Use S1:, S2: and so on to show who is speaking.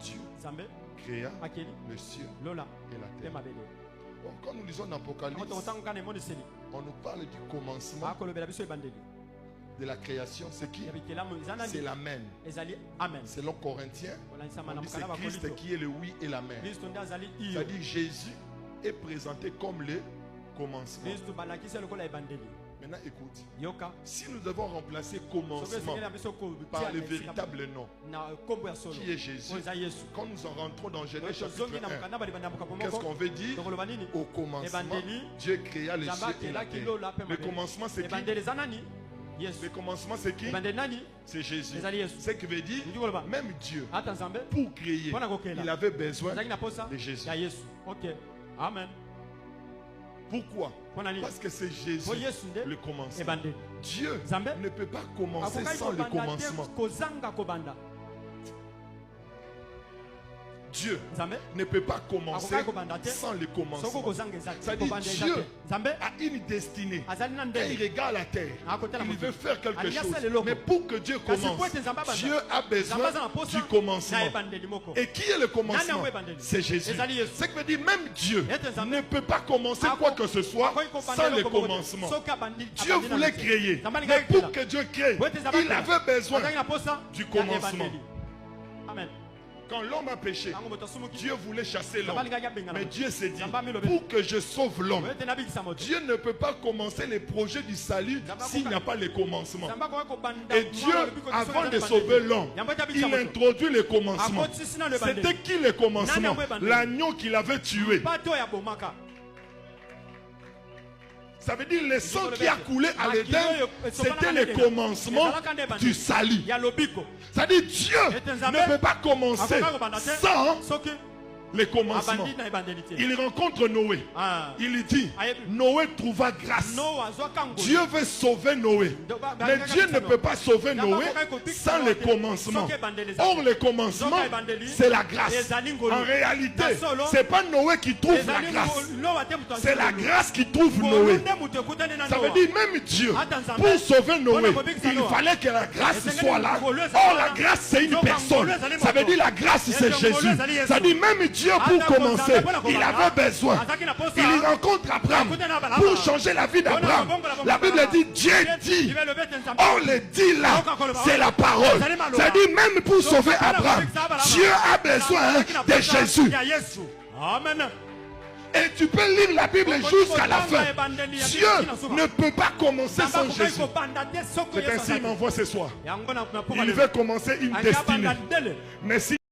S1: Dieu créa le ciel et la terre. Bon, quand nous lisons l'Apocalypse, on nous parle du commencement de la création. C'est qui? C'est l'Amen. Selon Corinthiens, on dit c'est Christ qui est le oui et l'Amen. C'est-à-dire Jésus est présenté comme le commencement. Maintenant écoute, si nous devons remplacer commencement par le véritable nom qui est Jésus, quand nous en rentrons dans Genèse chapitre 1, qu'est-ce qu'on veut dire? Au commencement, Dieu créa les cieux et la terre. Le commencement c'est qui? Le commencement c'est qui? C'est Jésus. Ce qui veut dire, même Dieu, pour créer, il avait besoin de Jésus.
S2: Amen.
S1: Pourquoi? Parce que c'est Jésus le commencement. Dieu ne peut pas commencer sans le commencement. Dieu ne peut pas commencer sans le commencement. C'est-à-dire Dieu a une destinée. Quand il regarde la terre, il veut faire quelque chose. Mais pour que Dieu commence, Dieu a besoin du commencement. Et qui est le commencement? C'est Jésus. Ce qui veut dire même Dieu ne peut pas commencer quoi que ce soit sans le commencement. Dieu voulait créer. Mais pour que Dieu crée, il avait besoin du commencement.
S2: Amen.
S1: Quand l'homme a péché, Dieu voulait chasser l'homme. Mais Dieu s'est dit, pour que je sauve l'homme, Dieu ne peut pas commencer les projets du salut s'il n'y a pas le commencement. Et Dieu, avant de sauver l'homme, il introduit le commencement. C'était qui le commencement? L'agneau qu'il avait tué. Ça veut dire le sang qui a coulé à l'Éden, c'était le commencement du salut. C'est-à-dire Dieu ne peut pas commencer sans le commencement. Il rencontre Noé. Il dit, Noé trouva grâce. Dieu veut sauver Noé. Mais Dieu ne peut pas sauver Noé sans le commencement. Or le commencement, c'est la grâce. En réalité, ce n'est pas Noé qui trouve la grâce. C'est la grâce qui trouve Noé. Ça veut dire même Dieu, pour sauver Noé, il fallait que la grâce soit là. Or la grâce, c'est une personne. Ça veut dire la grâce, c'est Jésus. Ça veut dire même Dieu, pour commencer, il avait besoin. Il rencontre Abraham pour changer la vie d'Abraham. La Bible dit, Dieu dit. On le dit là, c'est la parole. Ça dit même pour sauver Abraham, Dieu a besoin de Jésus.
S2: Amen.
S1: Et tu peux lire la Bible jusqu'à la fin. Dieu ne peut pas commencer sans Jésus. C'est ainsi qu'il m'envoie ce soir. Il veut commencer une destinée. Mais si